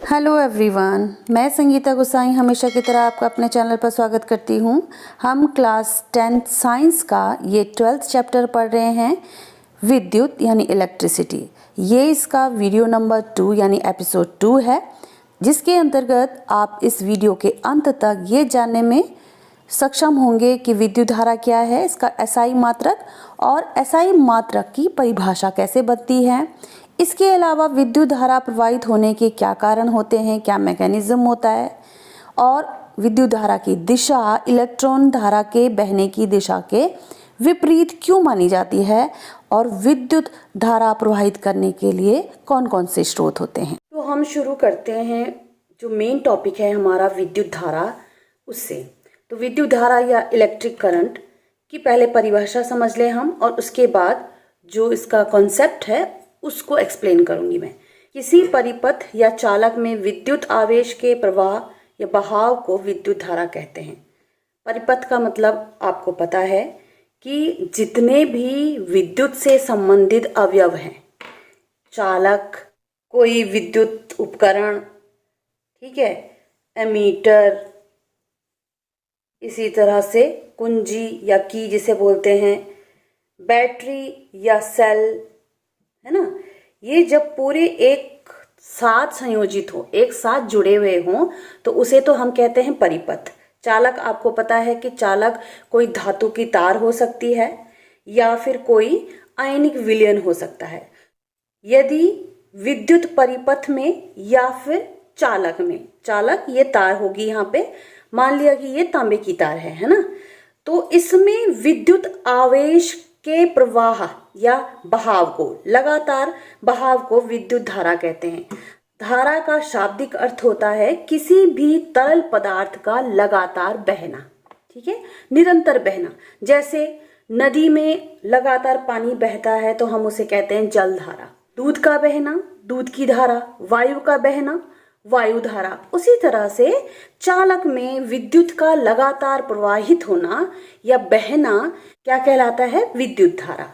Hello everyone, मैं संगीता गुसाई हमेशा की तरह आपका अपने चैनल पर स्वागत करती हूँ। हम क्लास 10th साइंस का ये 12th चैप्टर पढ़ रहे हैं, विद्युत यानी इलेक्ट्रिसिटी। ये इसका वीडियो नंबर 2 यानी एपिसोड 2 है, जिसके अंतर्गत आप इस वीडियो के अंत तक ये जानने में सक्षम होंगे कि विद्युत धारा क्या है, इसका एसआई मात्रक और एसआई मात्रक की परिभाषा कैसे बनती है। इसके अलावा विद्युत धारा प्रवाहित होने के क्या कारण होते हैं, क्या मैकेनिज्म होता है, और विद्युत धारा की दिशा इलेक्ट्रॉन धारा के बहने की दिशा के विपरीत क्यों मानी जाती है, और विद्युत धारा प्रवाहित करने के लिए कौन कौन से स्रोत होते हैं। तो हम शुरू करते हैं जो मेन टॉपिक है हमारा विद्युत धारा, उससे। तो विद्युत धारा या इलेक्ट्रिक करंट की पहले परिभाषा समझ लें हम, और उसके बाद जो इसका कॉन्सेप्ट है उसको एक्सप्लेन करूंगी मैं। किसी परिपथ या चालक में विद्युत आवेश के प्रवाह या बहाव को विद्युत धारा कहते हैं। परिपथ का मतलब आपको पता है कि जितने भी विद्युत से संबंधित अवयव हैं, चालक, कोई विद्युत उपकरण, ठीक है, एमीटर, इसी तरह से कुंजी या की जिसे बोलते हैं, बैटरी या सेल, है ना, ये जब पूरे एक साथ संयोजित हो, एक साथ जुड़े हुए हों, तो उसे तो हम कहते हैं परिपथ। चालक, आपको पता है कि चालक कोई धातु की तार हो सकती है या फिर कोई आयनिक विलयन हो सकता है। यदि विद्युत परिपथ में या फिर चालक में, चालक ये तार होगी, यहाँ पे मान लिया कि ये तांबे की तार है ना, तो इसमें विद्युत आवेश के प्रवाह या बहाव को, लगातार बहाव को विद्युत धारा कहते हैं। धारा का शाब्दिक अर्थ होता है किसी भी तरल पदार्थ का लगातार बहना, ठीक है, निरंतर बहना। जैसे नदी में लगातार पानी बहता है तो हम उसे कहते हैं जल धारा। दूध का बहना, दूध की धारा। वायु का बहना, वायु धारा। उसी तरह से चालक में विद्युत का लगातार प्रवाहित होना या बहना क्या कहलाता है? विद्युत धारा।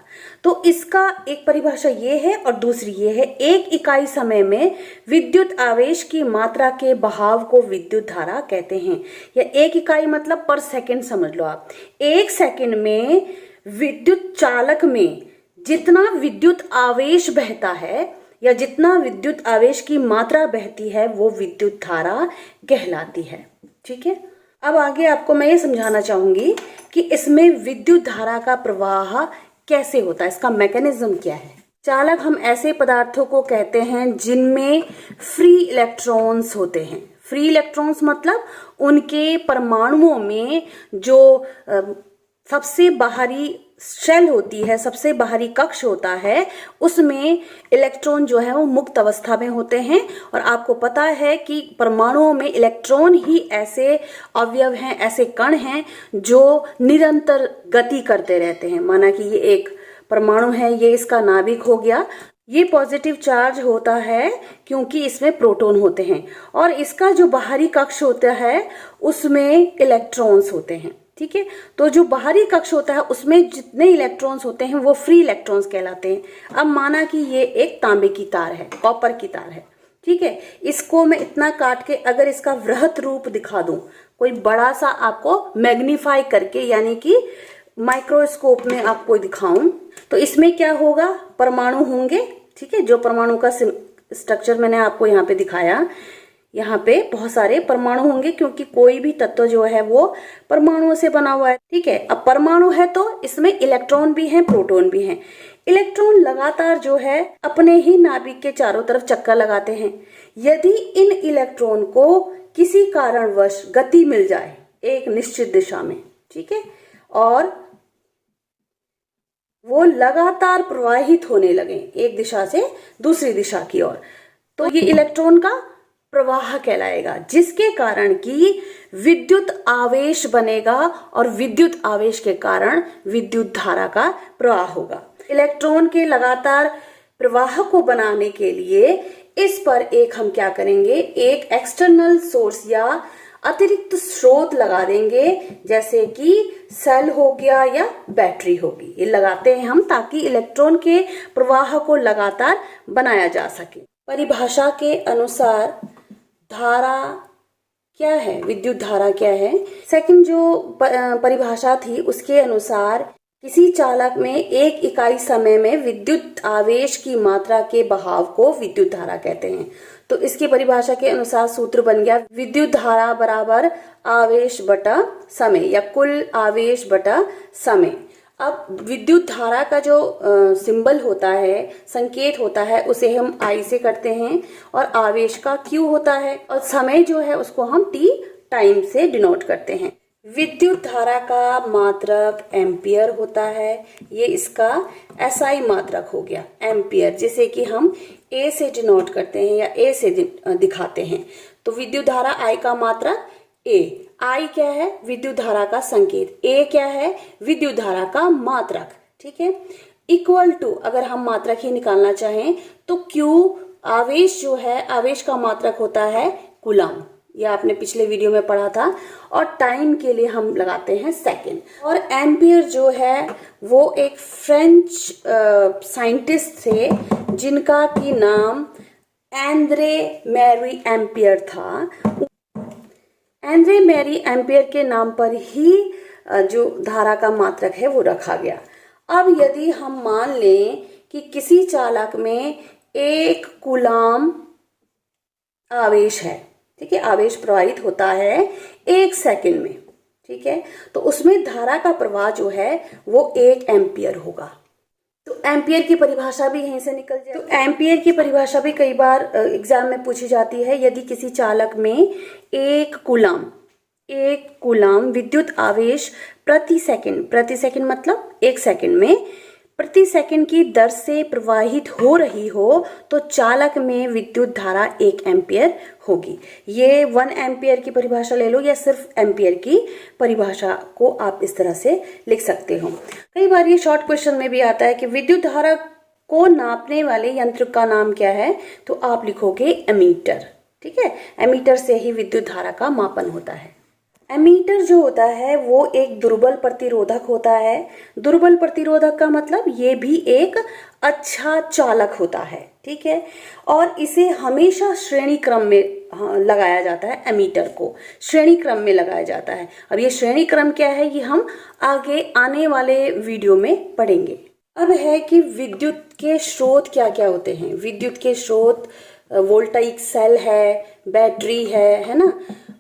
तो इसका एक परिभाषा ये है और दूसरी ये है, एक इकाई समय में विद्युत आवेश की मात्रा के बहाव को विद्युत धारा कहते हैं। या एक इकाई मतलब पर सेकंड समझ लो आप। एक सेकंड में विद्युत चालक में जितना विद्युत आवेश बहता है या जितना विद्युत आवेश की मात्रा बहती है वो विद्युत धारा कहलाती है। ठीक है, अब आगे आपको मैं ये समझाना चाहूंगी कि इसमें विद्युत धारा का प्रवाह कैसे होता है, इसका मैकेनिज्म क्या है। चालक हम ऐसे पदार्थों को कहते हैं जिनमें फ्री इलेक्ट्रॉन्स होते हैं। फ्री इलेक्ट्रॉन्स मतलब उनके परमाणुओं में जो सबसे बाहरी शेल होती है, सबसे बाहरी कक्ष होता है, उसमें इलेक्ट्रॉन जो है वो मुक्त अवस्था में होते हैं। और आपको पता है कि परमाणुओं में इलेक्ट्रॉन ही ऐसे अवयव हैं, ऐसे कण हैं जो निरंतर गति करते रहते हैं। माना कि ये एक परमाणु है, ये इसका नाभिक हो गया, ये पॉजिटिव चार्ज होता है क्योंकि इसमें प्रोटॉन होते हैं, और इसका जो बाहरी कक्ष होता है उसमें इलेक्ट्रॉन्स होते हैं। ठीक है, तो जो बाहरी कक्ष होता है उसमें जितने इलेक्ट्रॉन्स होते हैं वो फ्री इलेक्ट्रॉन्स कहलाते हैं। अब माना कि ये एक तांबे की तार है, कॉपर की तार है, ठीक है, इसको मैं इतना काट के अगर इसका वृहत रूप दिखा दूं, कोई बड़ा सा आपको मैग्नीफाई करके यानी कि माइक्रोस्कोप में आपको दिखाऊं, तो इसमें क्या होगा? परमाणु होंगे, ठीक है, जो परमाणु का स्ट्रक्चर मैंने आपको यहाँ पे दिखाया, यहाँ पे बहुत सारे परमाणु होंगे क्योंकि कोई भी तत्व जो है वो परमाणुओं से बना हुआ है। ठीक है, अब परमाणु है तो इसमें इलेक्ट्रॉन भी हैं, प्रोटॉन भी हैं। इलेक्ट्रॉन लगातार जो है अपने ही नाभिक के चारों तरफ चक्कर लगाते हैं। यदि इन इलेक्ट्रॉन को किसी कारणवश गति मिल जाए एक निश्चित दिशा में, ठीक है, और वो लगातार प्रवाहित होने लगे एक दिशा से दूसरी दिशा की ओर, तो ये इलेक्ट्रॉन का प्रवाह कहलाएगा, जिसके कारण कि विद्युत आवेश बनेगा और विद्युत आवेश के कारण विद्युत धारा का प्रवाह होगा। इलेक्ट्रॉन के लगातार प्रवाह को बनाने के लिए इस पर एक हम क्या करेंगे, एक एक्सटर्नल सोर्स या अतिरिक्त स्रोत लगा देंगे, जैसे कि सेल हो गया या बैटरी होगी। ये लगाते हैं हम ताकि इलेक्ट्रॉन के प्रवाह को लगातार बनाया जा सके। परिभाषा के अनुसार धारा क्या है, विद्युत धारा क्या है। सेकंड जो परिभाषा थी उसके अनुसार किसी चालक में एक इकाई समय में विद्युत आवेश की मात्रा के बहाव को विद्युत धारा कहते हैं। तो इसकी परिभाषा के अनुसार सूत्र बन गया विद्युत धारा बराबर आवेश बटा समय या कुल आवेश बटा समय। अब विद्युत धारा का जो सिंबल होता है, संकेत होता है, उसे हम आई से करते हैं और आवेश का क्यू होता है और समय जो है उसको हम टी टाइम से डिनोट करते हैं। विद्युत धारा का मात्रक एम्पियर होता है, ये इसका एसआई मात्रक हो गया एम्पियर, जिसे कि हम ए से डिनोट करते हैं या ए से दिखाते हैं। तो विद्युत धारा आई का मात्रक ए, आई क्या है विद्युत धारा का संकेत, ए क्या है विद्युत धारा का मात्रक, ठीक है। इक्वल टू अगर हम मात्रक ही निकालना चाहें तो क्यू आवेश जो है, आवेश का मात्रक होता है कूलम, ये आपने पिछले वीडियो में पढ़ा था, और टाइम के लिए हम लगाते हैं सेकेंड। और एम्पियर जो है वो एक फ्रेंच साइंटिस्ट थे जिनका की नाम एंद्रे मैरी एम्पियर था। एंद्रे मैरी एम्पियर के नाम पर ही जो धारा का मात्रक है वो रखा गया। अब यदि हम मान लें कि किसी चालक में एक कूलम आवेश है, ठीक है, आवेश प्रवाहित होता है 1 सेकंड में, ठीक है, तो उसमें धारा का प्रवाह जो है वो 1 एम्पियर होगा। तो एम्पियर की परिभाषा भी यहीं से निकल जाए। तो एम्पियर की परिभाषा भी कई बार एग्जाम में पूछी जाती है। यदि किसी चालक में एक कूलम विद्युत आवेश प्रति सेकंड मतलब 1 सेकंड में प्रति सेकंड की दर से प्रवाहित हो रही हो तो चालक में विद्युत धारा 1 एम्पियर होगी। ये 1 एम्पियर की परिभाषा ले लो या सिर्फ एम्पियर की परिभाषा को आप इस तरह से लिख सकते हो। कई बार ये शॉर्ट क्वेश्चन में भी आता है कि विद्युत धारा को नापने वाले यंत्र का नाम क्या है, तो आप लिखोगे एमीटर, ठीक है। एमीटर से ही विद्युत धारा का मापन होता है। एमीटर जो होता है वो एक दुर्बल प्रतिरोधक होता है। दुर्बल प्रतिरोधक का मतलब ये भी एक अच्छा चालक होता है, ठीक है, और इसे हमेशा श्रेणी क्रम में लगाया जाता है। एमीटर को श्रेणी क्रम में लगाया जाता है। अब ये श्रेणी क्रम क्या है ये हम आगे आने वाले वीडियो में पढ़ेंगे। अब है कि विद्युत के स्रोत क्या क्या होते हैं। विद्युत के स्रोत वोल्टाइक सेल है, बैटरी है ना।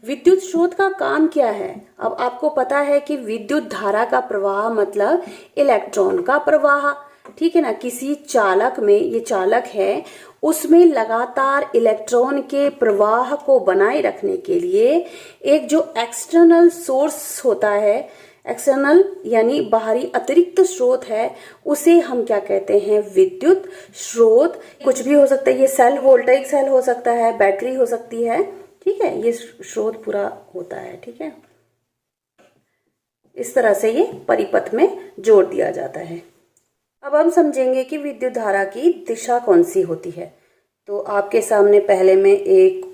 विद्युत स्रोत का काम क्या है, अब आपको पता है कि विद्युत धारा का प्रवाह मतलब इलेक्ट्रॉन का प्रवाह, ठीक है ना। किसी चालक में, ये चालक है, उसमें लगातार इलेक्ट्रॉन के प्रवाह को बनाए रखने के लिए एक जो एक्सटर्नल सोर्स होता है, एक्सटर्नल यानी बाहरी अतिरिक्त स्रोत है, उसे हम क्या कहते हैं विद्युत स्रोत। कुछ भी हो सकता है, ये सेल वोल्टाइक सेल हो सकता है, बैटरी हो सकती है, ठीक है, ये स्रोत पूरा होता है, ठीक है। इस तरह से ये परिपथ में जोड़ दिया जाता है। अब हम समझेंगे कि विद्युत धारा की दिशा कौन सी होती है। तो आपके सामने पहले मैं एक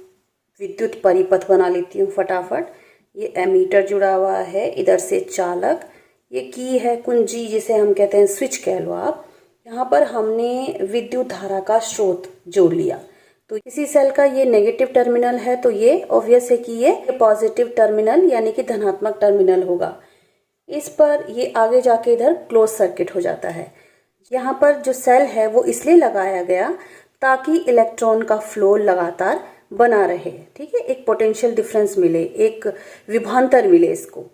विद्युत परिपथ बना लेती हूँ फटाफट। ये एमीटर जुड़ा हुआ है, इधर से चालक, ये की है कुंजी जिसे हम कहते हैं स्विच कह लो आप। यहाँ पर हमने विद्युत धारा का स्रोत जोड़ लिया। तो किसी सेल का ये नेगेटिव टर्मिनल है तो ये ऑब्वियस है कि ये पॉजिटिव टर्मिनल यानी कि धनात्मक टर्मिनल होगा। इस पर ये आगे जाके इधर क्लोज सर्किट हो जाता है। यहाँ पर जो सेल है वो इसलिए लगाया गया ताकि इलेक्ट्रॉन का फ्लो लगातार बना रहे, ठीक है, एक पोटेंशियल डिफरेंस मिले, एक विभवांतर मिले इसको।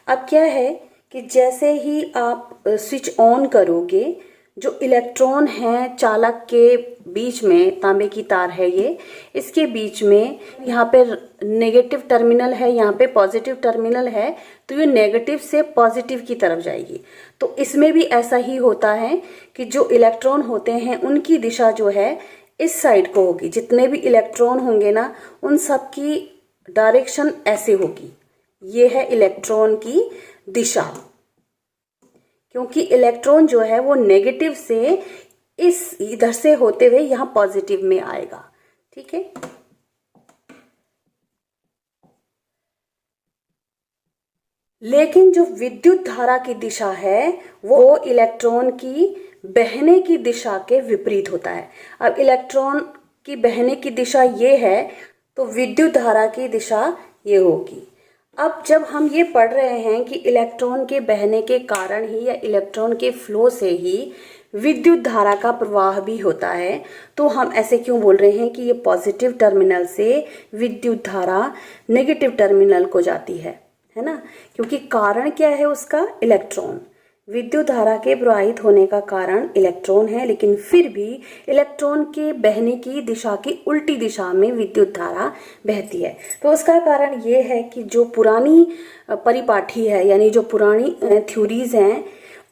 अब क्या है कि जैसे ही आप स्विच ऑन करोगे, जो इलेक्ट्रॉन है चालक के बीच में, तांबे की तार है ये, इसके बीच में यहाँ पे नेगेटिव टर्मिनल है, यहाँ पे पॉजिटिव टर्मिनल है, तो ये नेगेटिव से पॉजिटिव की तरफ जाएगी। तो इसमें भी ऐसा ही होता है कि जो इलेक्ट्रॉन होते हैं उनकी दिशा जो है इस साइड को होगी। जितने भी इलेक्ट्रॉन होंगे ना उन सब की डायरेक्शन ऐसे होगी। ये है इलेक्ट्रॉन की दिशा, क्योंकि इलेक्ट्रॉन जो है वो नेगेटिव से इस इधर से होते हुए यहाँ पॉजिटिव में आएगा, ठीक है। लेकिन जो विद्युत धारा की दिशा है वो इलेक्ट्रॉन की बहने की दिशा के विपरीत होता है। अब इलेक्ट्रॉन की बहने की दिशा ये है तो विद्युत धारा की दिशा ये होगी। अब जब हम ये पढ़ रहे हैं कि इलेक्ट्रॉन के बहने के कारण ही या इलेक्ट्रॉन के फ्लो से ही विद्युत धारा का प्रवाह भी होता है, तो हम ऐसे क्यों बोल रहे हैं कि ये पॉजिटिव टर्मिनल से विद्युत धारा नेगेटिव टर्मिनल को जाती है ना? क्योंकि कारण क्या है उसका? इलेक्ट्रॉन। विद्युत धारा के प्रवाहित होने का कारण इलेक्ट्रॉन है, लेकिन फिर भी इलेक्ट्रॉन के बहने की दिशा की उल्टी दिशा में विद्युत धारा बहती है। तो उसका कारण ये है कि जो पुरानी परिपाठी है, यानी जो पुरानी थ्योरीज हैं,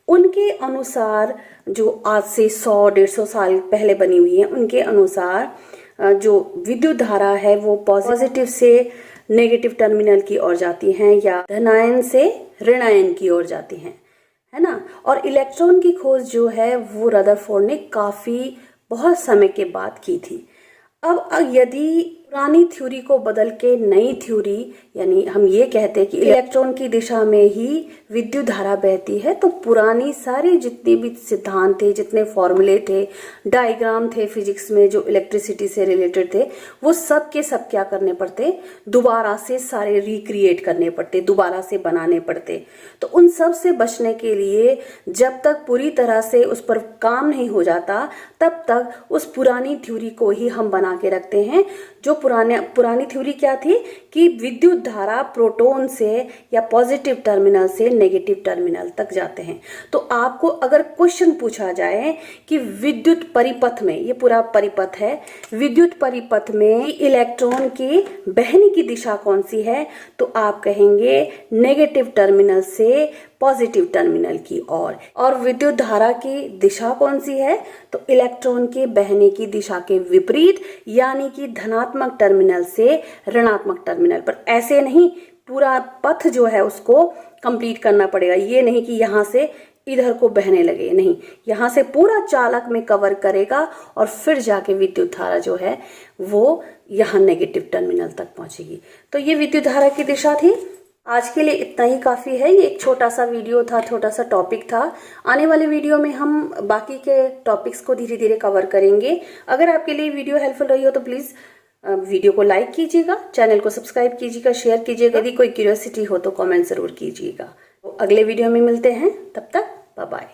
उनके अनुसार, जो आज से 100-150 साल पहले बनी हुई है, उनके अनुसार जो विद्युत धारा है वो पॉजिटिव से नेगेटिव टर्मिनल की ओर जाती हैं या धनायन से ऋणायन की ओर जाती हैं, है ना? और इलेक्ट्रॉन की खोज जो है वो रदरफोर्ड ने काफी बहुत समय के बाद की थी। अब यदि पुरानी थ्योरी को बदल के नई थ्योरी, यानी हम ये कहते हैं कि इलेक्ट्रॉन की दिशा में ही विद्युत धारा बहती है, तो पुरानी सारे जितने भी सिद्धांत थे, जितने फॉर्मूले थे, डायग्राम थे फिजिक्स में जो इलेक्ट्रिसिटी से रिलेटेड थे, वो सब के सब क्या करने पड़ते? दोबारा से सारे रिक्रिएट करने पड़ते, दोबारा से बनाने पड़ते। तो उन सब से बचने के लिए जब तक पूरी तरह से उस पर काम नहीं हो जाता, तब तक उस पुरानी थ्योरी को ही हम बना के रखते हैं। जो पुरानी थ्योरी क्या थी कि विद्युत धारा प्रोटॉन से या पॉजिटिव टर्मिनल से नेगेटिव टर्मिनल तक जाते हैं। तो आपको अगर क्वेश्चन पूछा जाए कि विद्युत परिपथ में, ये पूरा परिपथ है, विद्युत परिपथ में इलेक्ट्रॉन की बहने की दिशा कौन सी है, तो आप कहेंगे नेगेटिव टर्मिनल से पॉजिटिव टर्मिनल की ओर। और विद्युत धारा की दिशा कौन सी है, तो इलेक्ट्रॉन के बहने की दिशा के विपरीत, यानी कि धनात्मक टर्मिनल से ऋणात्मक टर्मिनल पर। ऐसे नहीं पूरा पथ जो है उसको कंप्लीट करना पड़ेगा, ये नहीं कि यहाँ से इधर को बहने लगे, नहीं, यहाँ से पूरा चालक में कवर करेगा और फिर जाके विद्युत धारा जो है वो यहाँ नेगेटिव टर्मिनल तक पहुंचेगी। तो ये विद्युत धारा की दिशा थी। आज के लिए इतना ही काफ़ी है। ये एक छोटा सा वीडियो था, छोटा सा टॉपिक था। आने वाले वीडियो में हम बाकी के टॉपिक्स को धीरे धीरे कवर करेंगे। अगर आपके लिए वीडियो हेल्पफुल रही हो तो प्लीज़ वीडियो को लाइक कीजिएगा, चैनल को सब्सक्राइब कीजिएगा, शेयर कीजिएगा। यदि कोई क्यूरियोसिटी हो तो कमेंट ज़रूर कीजिएगा। तो अगले वीडियो में मिलते हैं, तब तक बाय बाय।